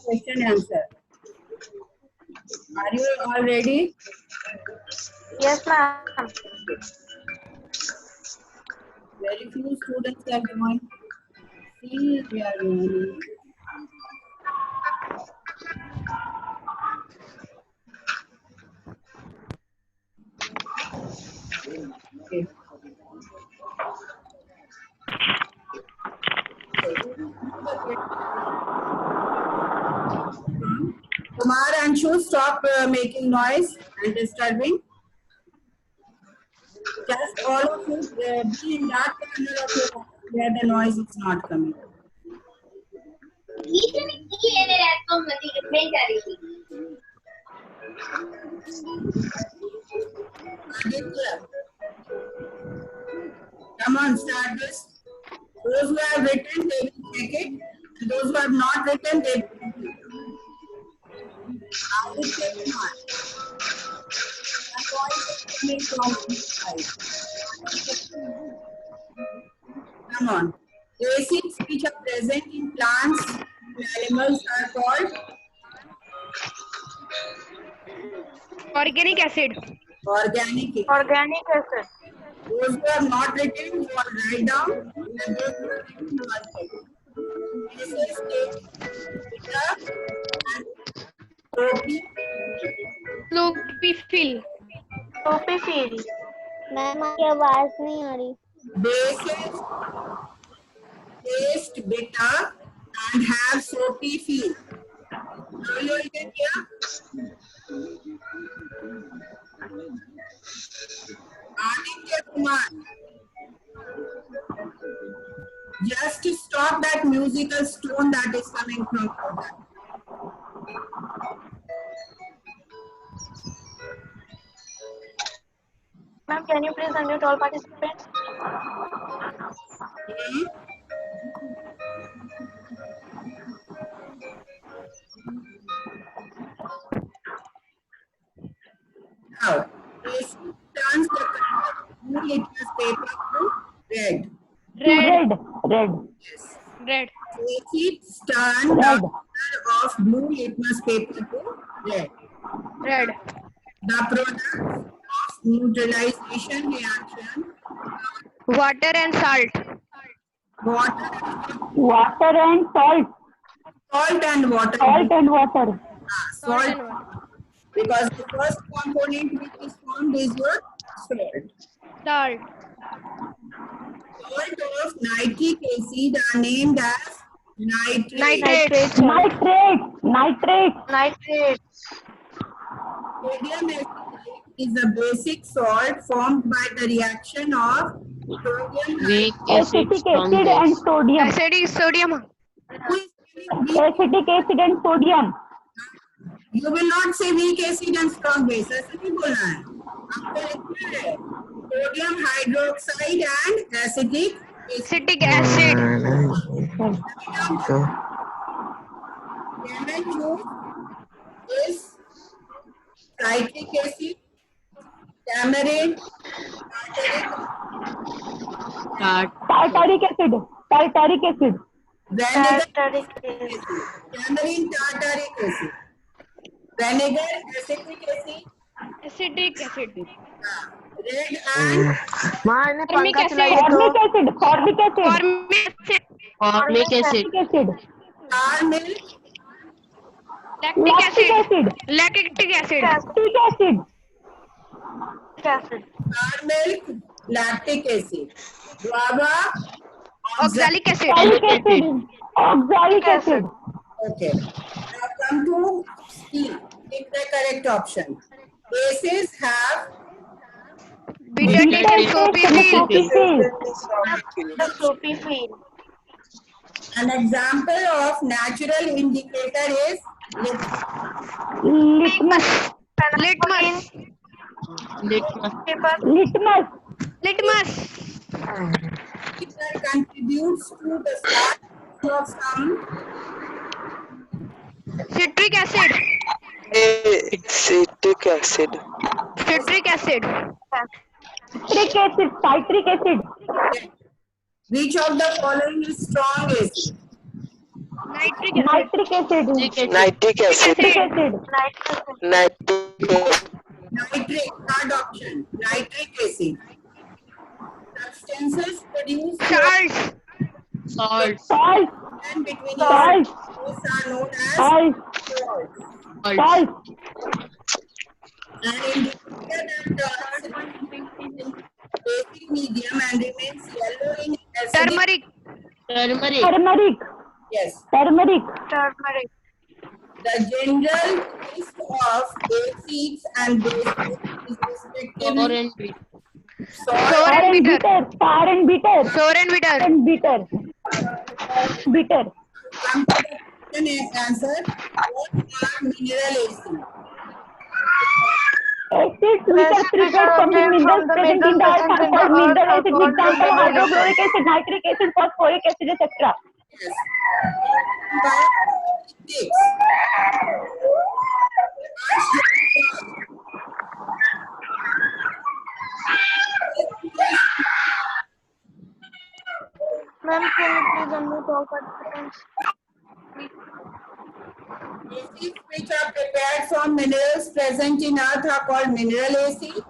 question answer. Are you all ready? Yes, ma'am. Very few students have joined. See, we are joining. Okay. Kumar and Shu, stop making noise and disturbing. Just all of you be in that corner of your house where the noise is not coming. Aditya, come on, start this. Those who have written, they will take it. And those who have not written, they will take it. Aditya Kumar. The voice is coming from inside. Come on. Acids which are present in plants and animals are called Organic acid. organic. Organic acid. Those who have not written, you are write down, and those who have written, you are write. This is beta and Chlorophyll. Chlorophyll. Ma'am आपकी आवाज नहीं आ रही. bases taste bitter and have soapy feel. Have you written here? Aditya Kumar. Just to stop that musical stone that is coming from your Ma'am, can you please unmute all participants? Now, this turns the color of blue litmus paper to red. Red. Red. Yes. Red. Acids turn the Red. color of blue litmus paper to red. Red. The products of neutralization reaction, Water and salt. water, Water and salt. salt and water. Salt and water. Salt Salt, and water. because the first component which is formed is what? Salt. Salt. Salt of nitric acid are named as nitrate. Nitrates. Nitrate. Nitrate. Nitrate. Sodium acetate is a basic salt formed by the reaction of sodium Weak acid, Acetic strong acid and base. sodium. Acid is sodium. Who is feeling weak? Acetic acid and sodium. You will not say weak acid and strong base. ऐसा नहीं बोलना है. आपको लिखना है sodium hydroxide and acetic acid. Acetic acid. Lemon juice is citric acid, tamarind, Tartaric acid. Tartaric acid. vinegar, Tartaric acid. tamarind tartaric acid, vinegar acetic acid, Acetic acid. red and Formic acid. Formic acid. Formic acid. Formic acid. Formic acid. Formic acid. star milk, Lactic Lactic acid. acid. Lactic acid. Lactic acid. Acid. star milk, lactic acid, guava, Oxalic acid. Oxalic acid. Oxalic acid. Okay. Now come to C. Pick the correct option. Bases have Bitter taste and soapy feel. The chlorophyll. an example of natural indicator is Litmus. Litmus. Litmus. Paper. Litmus. Litmus. litmus contributes to the start of some Citric acid. Acetic acid. Citric acid. Citric acid. Citric acid. which of the following is strong acid? Nitric acid. Nitric acid. Nitric acid. Nitric acid. Nitric acid. Nitric, third option, nitric acid. Substances produced Salts. Salt. Salt. and between Salt. those are known as Salt. salts. Salt. And indicator that turns basic medium and remains yellow in acidic. Turmeric. Turmeric. Turmeric. Yes. Turmeric. Turmeric. The general list of acids and bases is Sour respectively and bitter. salt, Sour and bitter. Sour and bitter. Sour and bitter. And bitter. Bitter. come to the question and answer. What are mineral acids? Acids which are prepared from the minerals present in the earth are called mineral acid. Example: hydrochloric acid, nitric acid, phosphoric acid, etc. Yes. By six. Ma'am, can you please unmute all participants? Acids which are prepared from minerals present in earth are called mineral acid,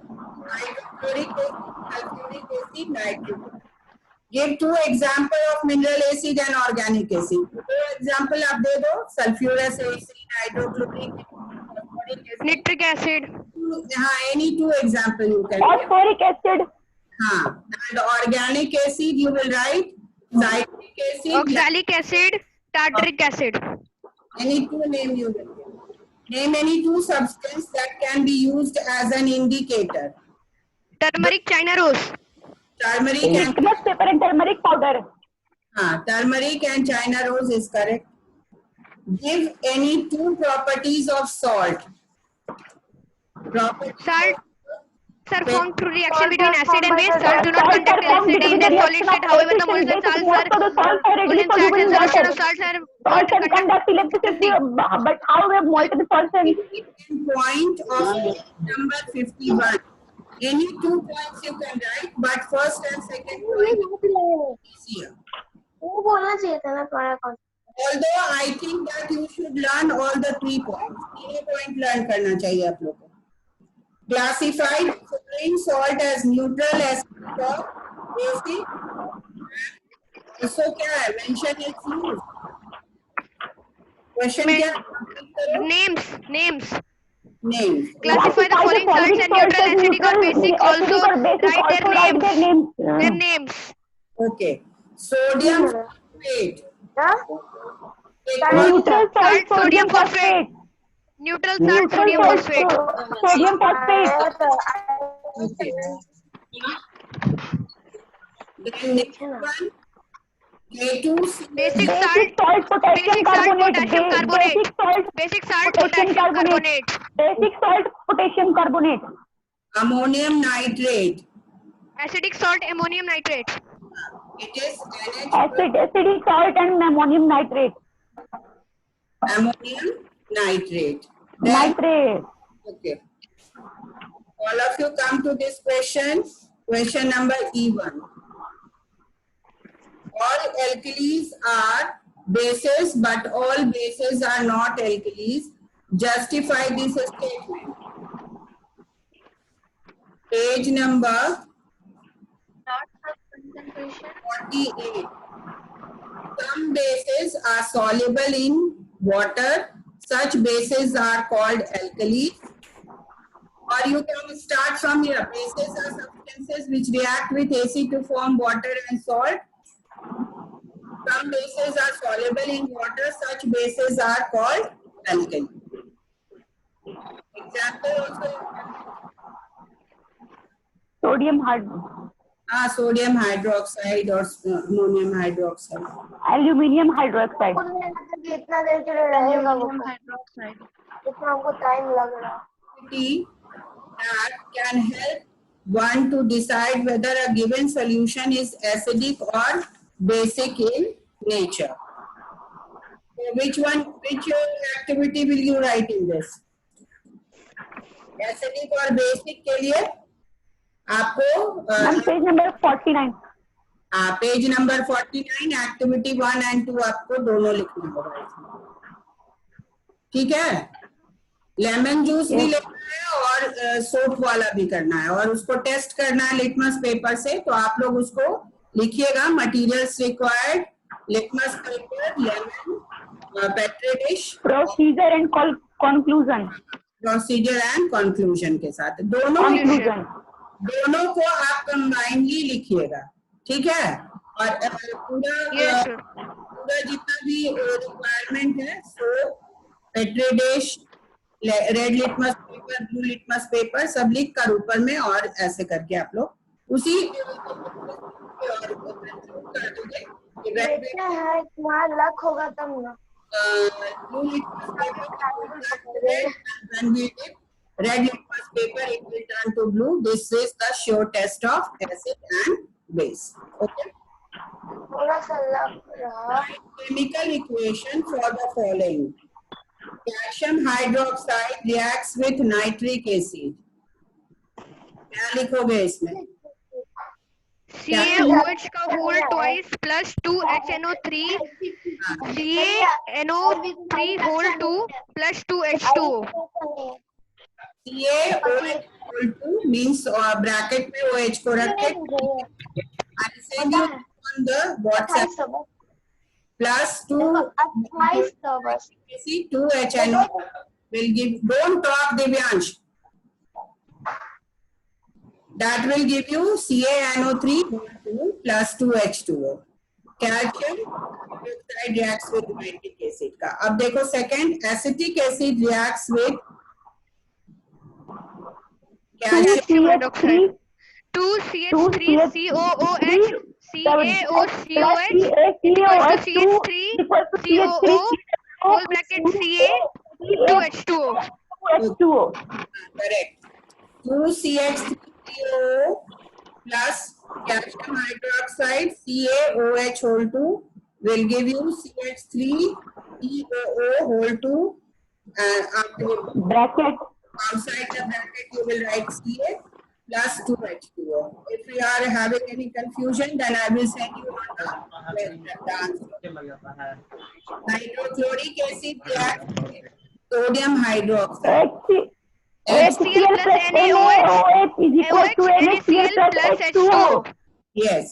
hydrochloric acid, sulfuric acid, nitric acid. Give two example of mineral acid and organic acid. दो example आप दे दो, sulfurous acid, hydrochloric acid, phosphoric acid. Nitric acid. हाँ, any two example you can give. Phosphoric acid. हाँ, and organic acid you will write citric acid. Oxalic acid. Tartaric acid. Any two name you will give. Name any two substance that can be used as an indicator. Turmeric, China rose. Turmeric and Litmus paper and turmeric powder. turmeric and China rose is correct. Give any two properties of salt. Properties Salt. of- Sir, formed through reaction between acid and base. Salt do not contain acidity in their solid state. However, the molten salts are molten salts and solution of salts are Salts and conduct electricity, but however molten salts and point of number 51. Any 2 points you can write, but first and second point is easier. वो बोलना चाहिए था ना तुम्हारा कौन Although I think that you should learn all the 3 points. 3 point learn करना चाहिए आप लोगों को. Classified foreign salt as neutral, acid, or basic. इसको क्या है? Mention its use. Question क्या है? names. Names. Classify the following salts as neutral, acidic, or basic. Also write their names. Their names. Okay. Sodium sulfate. था neutral Salt, salt, sodium phosphate. Neutral salt, sodium phosphate. Sodium phosphate. Okay. Then next one. K2. Basic Basic salt, salt, potassium basic salt, carbonate. potassium carbonate. Basic salt, Basic salt, potassium potassium carbonate. carbonate. Basic salt, potassium carbonate. Ammonium nitrate. Acidic salt, ammonium nitrate. It is NH. Acidic salt and ammonium nitrate. Ammonium nitrate. Then, Nitrate. okay. All of you come to this question. Question number E1. All alkalis are bases, but all bases are not alkalis. Justify this statement. Page number 48. Some bases are soluble in water. Such bases are called alkalis. Or you can start from here. Bases are substances which react with acid to form water and salt. Some bases are soluble in water. Such bases are called alkali. Example also. Sodium Sodium hydroxide or ammonium hydroxide. aluminium hydroxide. कितना देर के लिए रहेगा वो कितना हमको time लग रहा That can help one to decide whether a given solution is acidic or basic in nature. So which activity will you write in this? Acidic or basic के लिए आपको Ma'am, page number 49. Page number 49 activity 1 and 2 आपको दोनों लिखना होगा इसमें, ठीक है। लेमन जूस भी लिखना है और सोप वाला भी करना है और उसको टेस्ट करना है लिटमस पेपर से। तो आप लोग उसको लिखिएगा, materials required, litmus paper, lemon, petri dish, procedure and conclusion, procedure and conclusion के साथ दोनों को आप कंबाइनली लिखिएगा, ठीक है। और पूरा जितना भी रिक्वायरमेंट है, soap, petri dish, red litmus paper, blue litmus paper सब लिख कर ऊपर में और ऐसे करके आप लोग उसी कर दोगे। लक होगा तब ना। Blue litmus paper, red litmus paper, it will turn to blue. This is the sure test of acid and base. Okay. थोड़ा सा लग रहा। Chemical equation for the following: calcium hydroxide reacts with nitric acid. क्या लिखोगे इसमें? CaOH का whole twice plus 2HNO3, CaNO3 whole 2 plus 2H2O. CaOH equal to means bracket में OH को रख के I send you on the WhatsApp plus 2HNO will give, don't talk Divyansh, that will give you CaNO3 plus 2H2O. Calcium hydroxide reacts with nitric acid का। अब देखो second, acetic acid reacts with calcium hydroxide 2CH3COOH CaOCOH equals to CH3COO whole bracket Ca2H2O. correct. 2CH3COO plus calcium hydroxide CaOH whole 2 will give you CH3COO whole 2 bracket. Outside the bracket you will write Ca plus 2H2O. If you are having any confusion, then I will send you on the answer. Hydrochloric acid reacts with sodium hydroxide. HCl plus NaOH is equal to NaCl plus H2O. Yes.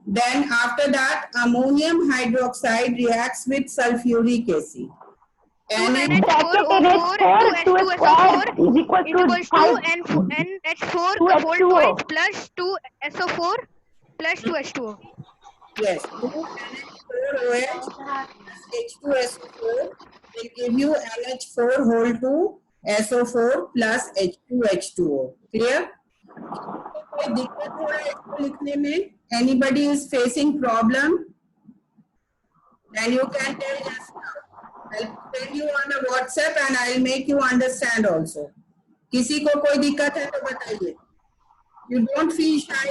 Then after that, ammonium hydroxide reacts with sulfuric acid. NH4O4 2H2SO4 is equals to NH4 whole twice plus 2SO4 plus 2H2O. Yes. 2NH4OH H2SO4 will give you NH4 whole 2 SO4 plus H2H2O. Clear? कोई दिक्कत हो रहा है इसको लिखने में? Anybody is facing problem? Then you can tell us now. I'll send you on a WhatsApp and I'll make you understand also. किसी को कोई दिक्कत है तो बताइए. You don't feel shy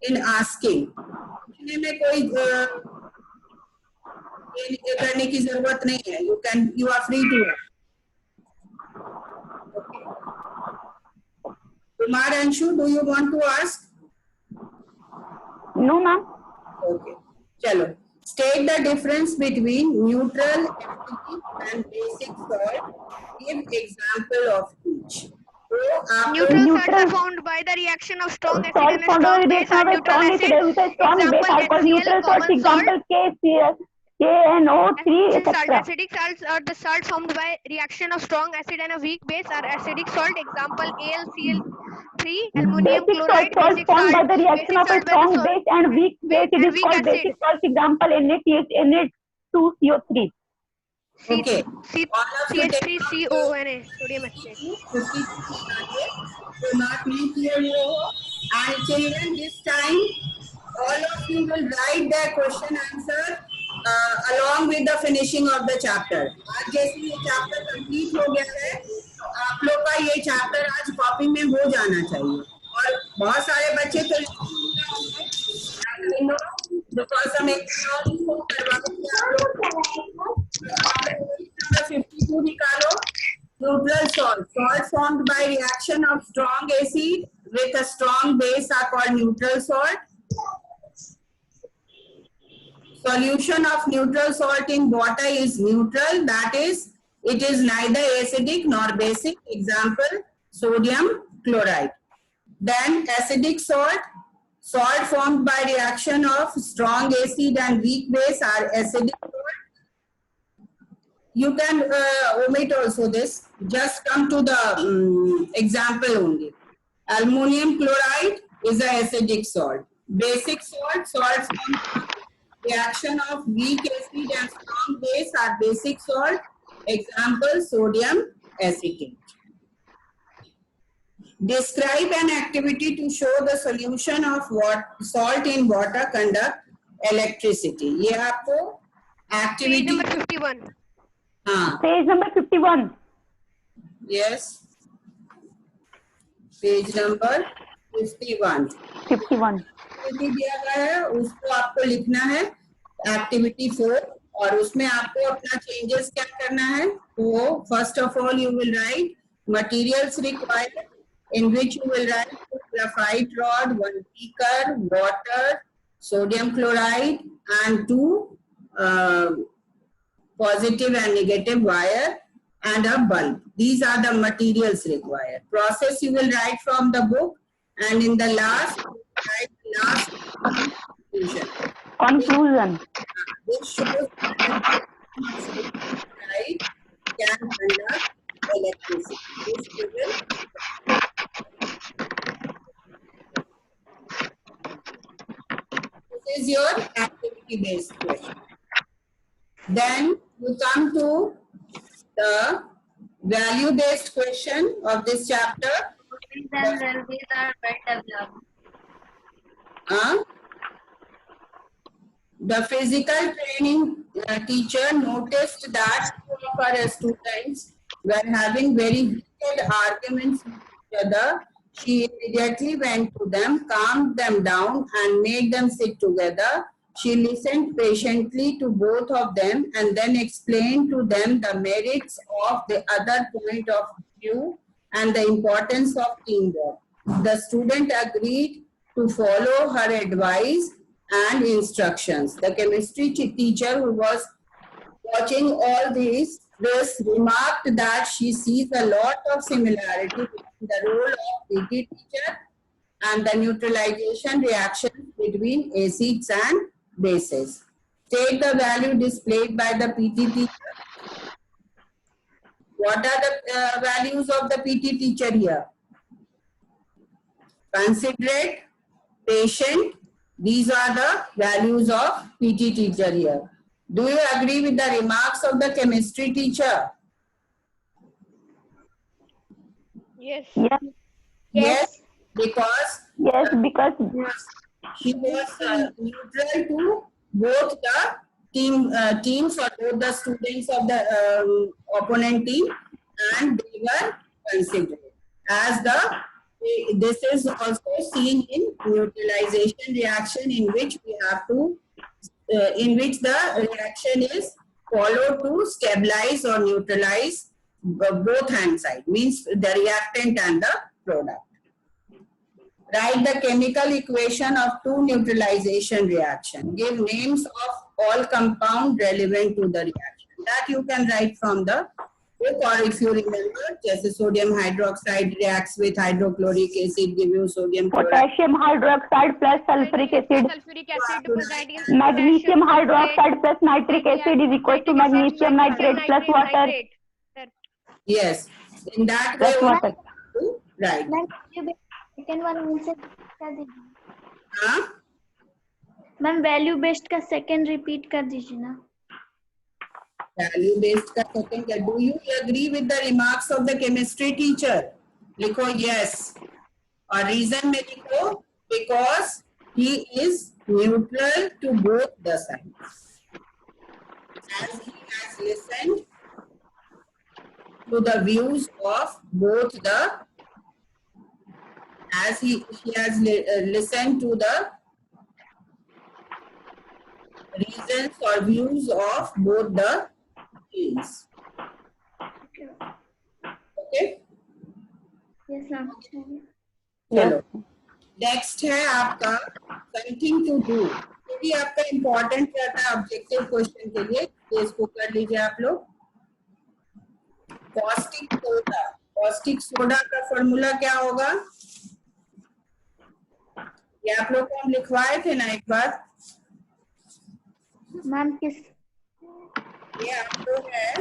in asking. पूछने में कोई ये करने की जरूरत नहीं है. You are free to ask. Okay. Kumar Anshu, do you want to ask? No, ma'am. Okay. Chalo. State the difference between neutral, acidic and basic salt. Give example of each. Neutral salts are formed by the reaction of strong acid and strong base and neutral acid. Example HCl, common salt. KNO3, Acid salt. etc. Acidic salts are the salts formed by reaction of strong acid and a weak base are acidic salt. Example AlCl3, ammonium Basic chloride. salt Basic formed by salt. the reaction of a strong base and weak base. It is weak called acid. basic salt. Example Na2CO3. Okay. CH3CONA, sodium oxide. Do not make your and children this time all of you will write their question answer along with the finishing of the chapter. आज जैसे ये chapter complete हो गया है तो आप लोग का ये chapter आज copy में हो जाना चाहिए और बहुत सारे बच्चे तो because हम एक करवाएंगे आप लोग 52 निकालो. Neutral salt. Salt formed by reaction of strong acid with a strong base are called neutral salt. solution of neutral salt in water is neutral, that is, it is neither acidic nor basic. Example, sodium chloride. Then acidic salt, salt formed by reaction of strong acid and weak base are acidic salt. You can omit also this, just come to the example only. Ammonium chloride is a acidic salt. Basic salt, salts formed from reaction of weak acid and strong base are basic salt. Example, sodium acetate. Describe an activity to show the solution of salt in water conduct electricity. ये आपको Page activity number 51. हाँ Page number 51. yes page number 51 51. Activity दिया गया है, उसको आपको लिखना है एक्टिविटी 4 और उसमें आपको अपना चेंजेस क्या करना है. तो first of all you will write materials required in which you will write graphite rod, 1 beaker, water, sodium chloride and 2 positive and negative wire and a bulb. These are the materials required. Process you will write from the book and in the last, write last conclusion. Conclusion. This shows that right can conduct electricity. This we will This is your activity based question. Then you come to the value based question of this chapter. Then railways are well developed. The physical training teacher noticed that two of our students were having very heated arguments with each other. She immediately went to them, calmed them down and made them sit together. She listened patiently to both of them and then explained to them the merits of the other point of view and the importance of teamwork. The student agreed to follow her advice and instructions. The chemistry teacher who was watching all this remarked that she sees a lot of similarity between the role of PT teacher and the neutralization reaction between acids and bases. State the value displayed by the PT teacher. What are the values of the PT teacher here? Considerate, patient. These are the values of PT teacher here. Do you agree with the remarks of the chemistry teacher? Yes. Yes. Yes, because Yes, because she was neutral to both the teams or both the students of the opponent team, and they were considered as this is also seen in neutralization reaction, in which we have to in which the reaction is followed to stabilize or neutralize both hand side, means the reactant and the product. Write the chemical equation of two neutralization reaction. Give names of all compound relevant to the reaction. That you can write from the book, or if you remember, just sodium hydroxide reacts with hydrochloric acid, give you sodium chloride. potassium hydroxide plus sulfuric acid. Sulfuric acid provides Magnesium hydroxide plus nitric acid is equal to magnesium nitrate plus water. Yes, in that way, Plus water. right. Second वाला answer कर दीजिए Huh? Ma'am value based का second repeat कर दीजिए ना Value based का second. Do you agree with the remarks of the chemistry teacher? लिखो yes. और reason में लिखो because he is neutral to both the sides. As he has listened to the views of both the, as he has listened to the reasons or views of both the teams. Okay? Yes ma'am चलो next है आपका something to do. भी आपका important रहता है objective question के लिए, तो इसको कर लीजिए आप लोग। कॉस्टिक सोडा का फॉर्मूला क्या होगा? ये आप लोग को हम लिखवाए थे ना एक बार। मैम किस ये आप लोग है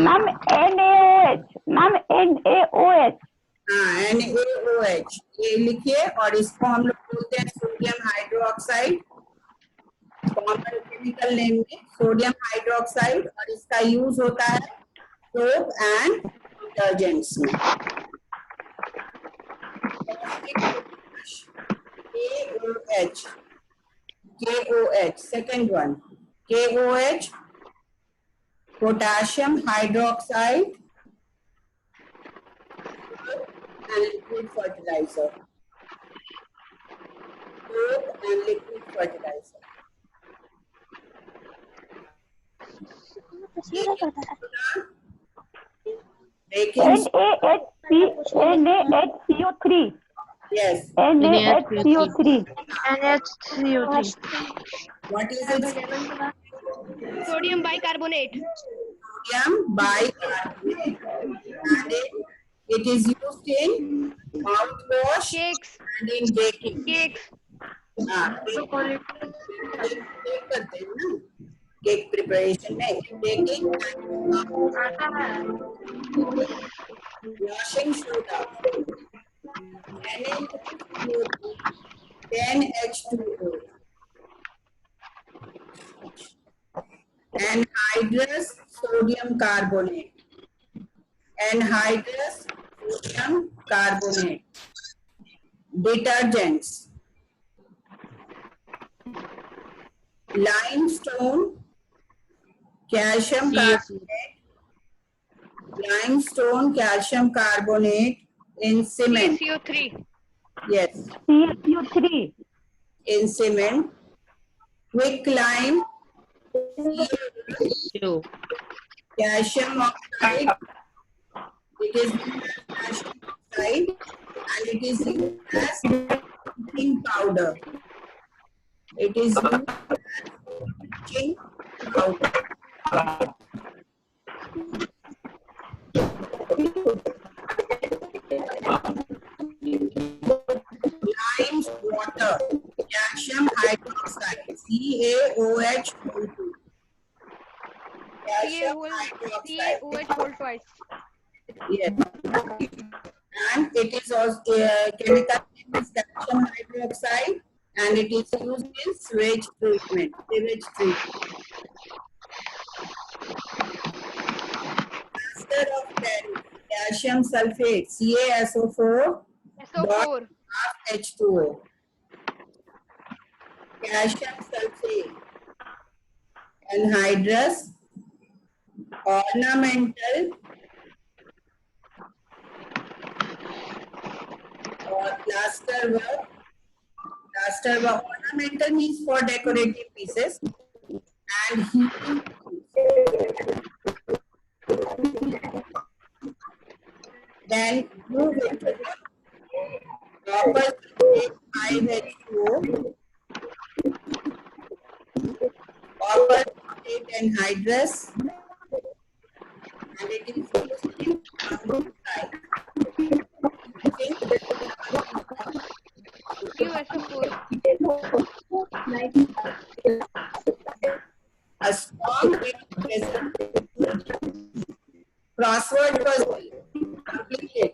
मैम NaOH, मैम NaOH। हाँ, NaOH ये लिखिए, और इसको हम लोग बोलते हैं sodium hydroxide, common chemical name में सोडियम हाइड्रोक्साइड, और इसका यूज होता है सोप एंड डिटर्जेंट्स में। KOH, second one, KOH, potassium hydroxide and liquid fertilizer. Soap and liquid fertilizer. Baking NaHCO3, yes. NaHCO3, NH3O3 What is it? Sodium bicarbonate. Sodium bicarbonate. And it is used in mouthwash Cakes. and in baking. Cakes. Cake करते हैं ना, cake preparation में baking, washing soda, NH2O, anhydrous sodium carbonate, anhydrous sodium carbonate, detergents, limestone, calcium carbonate, limestone, calcium carbonate in cement. CO3. Yes, CaCO3, in cement. Quicklime, calcium oxide. It is used as calcium oxide, and it is used as bleaching powder. It is used as bleaching powder. Lime water, calcium hydroxide, CaOH2. Calcium hydroxide. CaOH whole twice. Yes. And it is also chemical name is calcium hydroxide, and it is used in sewage treatment. Plaster of Paris, calcium sulfate, CaSO4 SO4. H2O. Calcium sulfate, anhydrous, ornamental, or plaster work. Ornamental means for decorative pieces, and heating pieces. Then move it to the copper sulfate 5H2O, copper sulfate anhydrous, and it is used in fungicide. QSO4. A strong present. Crossword puzzle. Completed.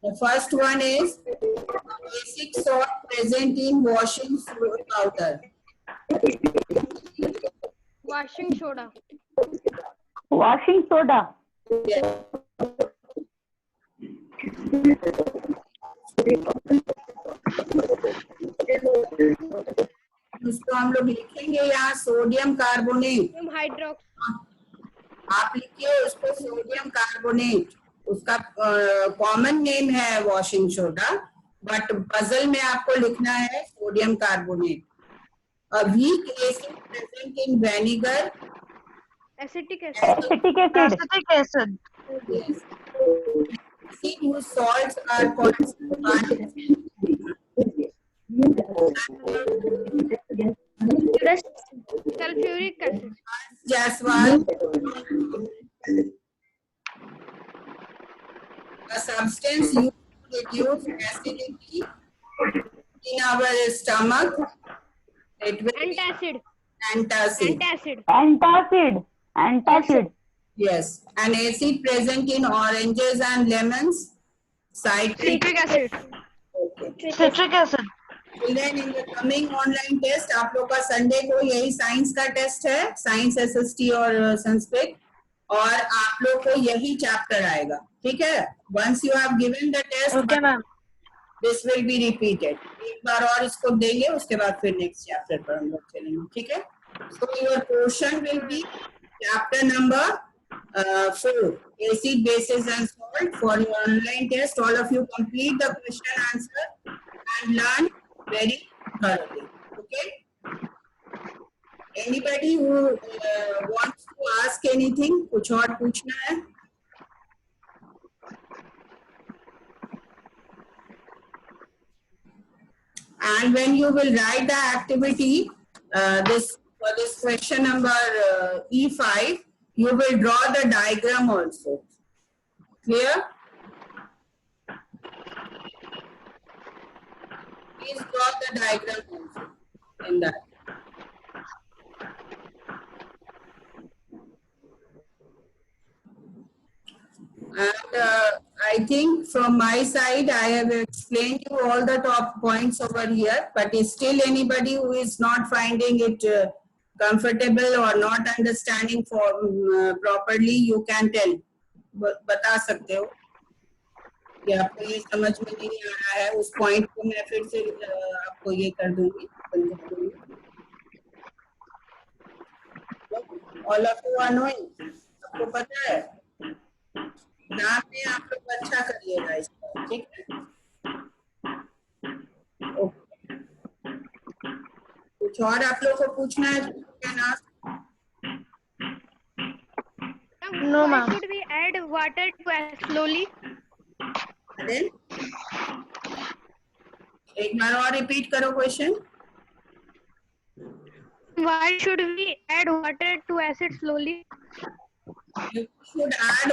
The first one is basic salt present in washing powder. Washing soda. washing soda, Yes. इसको हम लोग लिखेंगे यहाँ sodium carbonate. Sodium hydrox. आप लिखिए उसको sodium carbonate, उसका common name है वॉशिंग सोडा, बट पजल में आपको लिखना है sodium carbonate. A weak acid present in vinegar. Acetic acid. acetic acid, acetic acid, Yes. Acid whose salts are called Sulfuric acid. Jaiswal. A substance used to reduce acidity in our stomach. It will be Antacid. antacid. Antacid. Antacid. Yes, an acid present in oranges and lemons. Citric. Citric acid. Okay. Citric acid. Children, in the coming online test, आप लोग का Sunday को यही science का test है, science SST और संस्कृत, और आप लोग को यही चैप्टर आएगा, ठीक है? Once you have given the test, Okay, ma'am. this will be repeated. एक बार और इसको देंगे, उसके बाद फिर नेक्स्ट चैप्टर पर हम लोग चलेंगे, ठीक है? So your portion will be chapter number 4, acid, bases and salt. For your online test, all of you complete the question answer and learn very thoroughly. Okay? Anybody who wants to ask anything? कुछ और पूछना है? And when you will write the activity, for this question number E5, you will draw the diagram also. Clear? Please draw the diagram also in that. And I think from my side, I have explained you all the top points over here, but is still anybody who is not finding it comfortable or not understanding properly, you can tell. बता सकते हो कि आपको ये समझ में नहीं आ रहा है, उस पॉइंट को मैं फिर से आपको ये कर दूंगी, समझा दूंगी. All of you are knowing, आपको पता है, नाम में आप लोग अच्छा करिएगा इसका, ठीक है? ओके. कुछ और आप लोग को पूछना है क्या ना? No, Why ma'am. should we add water to slowly? Then एक बार और रिपीट करो question. Why should we add water to acid slowly? You should add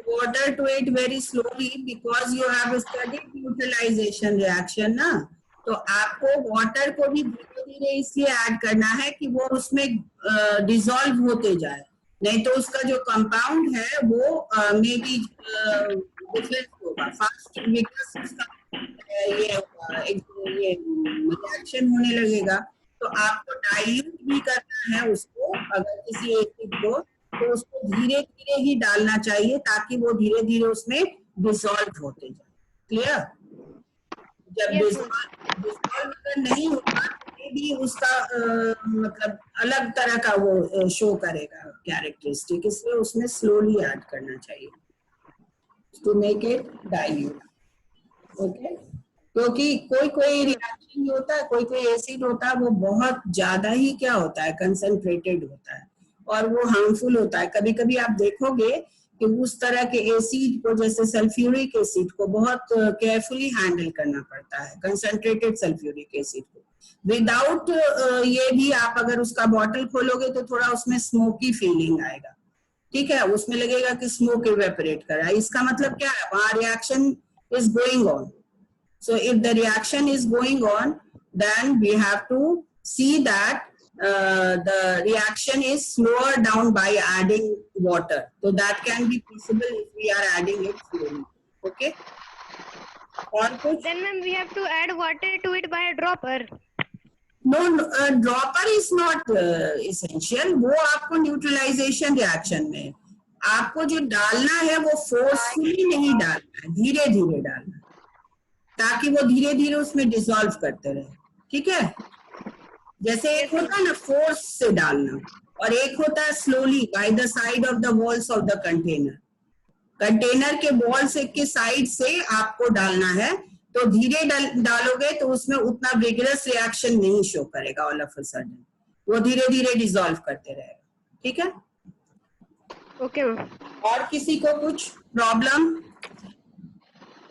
water to it very slowly because you have studied neutralization reaction ना. तो आपको water को भी धीरे धीरे इसलिए ऐड करना है कि वो उसमें डिसॉल्व होते जाए, नहीं तो उसका जो कंपाउंड है वो मे बी डिफरेंट होगा, फास्ट बिकॉज उसका ये रिएक्शन होने लगेगा. तो आपको डाइल्यूट भी करना है उसको, अगर किसी एसिड को, तो उसको धीरे धीरे ही डालना चाहिए ताकि वो धीरे धीरे उसमें डिसॉल्व होते जाए. क्लियर? जब डिसॉल्व अगर नहीं होगा तो भी उसका मतलब अलग तरह का वो शो करेगा कैरेक्टरिस्टिक, इसलिए उसमें स्लोली ऐड करना चाहिए to make it dilute. Okay? क्योंकि कोई कोई रिएक्शन होता है, कोई कोई एसिड होता है, वो बहुत ज्यादा ही क्या होता है, कंसंट्रेटेड होता है और वो हार्मफुल होता है. कभी कभी आप देखोगे कि उस तरह के एसिड को, जैसे सल्फ्यूरिक एसिड को, बहुत केयरफुली हैंडल करना पड़ता है, कंसंट्रेटेड सल्फ्यूरिक एसिड को. विदाउट ये भी आप अगर उसका बॉटल खोलोगे तो थोड़ा उसमें स्मोकी फीलिंग आएगा, ठीक है? उसमें लगेगा कि स्मोक इवेपोरेट कर रहा है. इसका मतलब क्या है, वहां reaction is going on. So if the reaction is going on, then we have to see that the reaction is slower down by adding water. So that can be possible if we are adding it slowly. Okay? और कुछ? Then ma'am, we have to add water to it by a dropper. No, dropper is not essential. वो आपको neutralisation reaction में आपको जो डालना है वो फोर्सफुली नहीं डालना है, धीरे धीरे डालना है ताकि वो धीरे धीरे उसमें डिसॉल्व करते रहे. ठीक है? जैसे एक होता है ना फोर्स से डालना, और एक होता है slowly by the side of the walls of the container. Container के वॉल्स के साइड से आपको डालना है, तो धीरे डालोगे तो उसमें उतना विगरस रिएक्शन नहीं शो करेगा. ऑल ऑफ अ सडन वो धीरे धीरे डिसॉल्व करते रहेगा. ठीक है? Okay ma'am. और किसी को कुछ problem?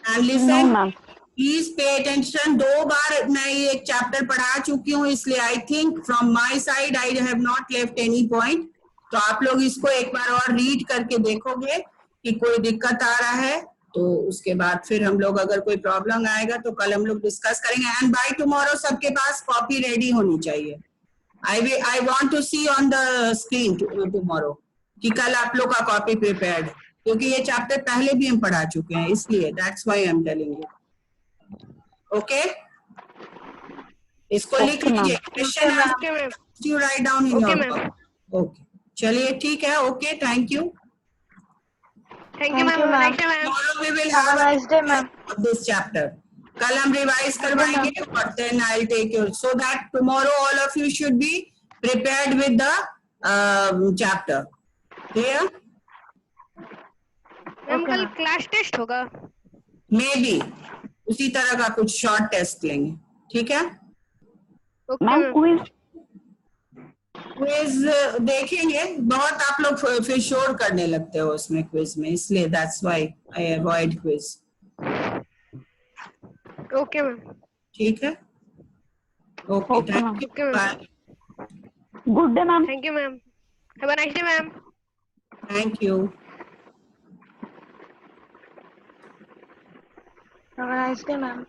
And listen, please pay attention. 2 बार मैं ये एक चैप्टर पढ़ा चुकी हूँ, इसलिए I think from my side I have not left any point. तो आप लोग इसको एक बार और रीड करके देखोगे कि कोई दिक्कत आ रहा है, तो उसके बाद फिर हम लोग अगर कोई प्रॉब्लम आएगा तो कल हम लोग डिस्कस करेंगे। एंड बाय टुमारो सबके पास कॉपी रेडी होनी चाहिए। I want to see on the screen tomorrow कि कल आप लोग का कॉपी प्रिपेयर्ड, क्योंकि ये चैप्टर पहले भी हम पढ़ा चुके हैं, इसलिए that's why I am telling you. Okay, इसको लिख लीजिए। Question Okay, ma'am. You write down in Okay, your ma'am. Okay, चलिए ठीक है। Okay, thank you. Thank you, ma'am. Have a nice day, ma'am. Tomorrow we will Have have a nice day, ma'am. this chapter. कल हम revise करवाएंगे, but then I'll take you so that tomorrow all of you should be prepared with the chapter. Clear? Ma'am कल class test होगा। Maybe उसी तरह का कुछ short test लेंगे, ठीक है? Okay ma'am ma'am. Quiz quiz देखेंगे, बहुत आप लोग फिर शोर करने लगते हो उसमें क्विज में, इसलिए that's why I avoid quiz. Okay ma'am. ठीक है, okay, Okay, thank you, Okay, ma'am. Bye. Good day ma'am thank you ma'am. Have a nice day ma'am. Thank you. Have a nice day, ma'am.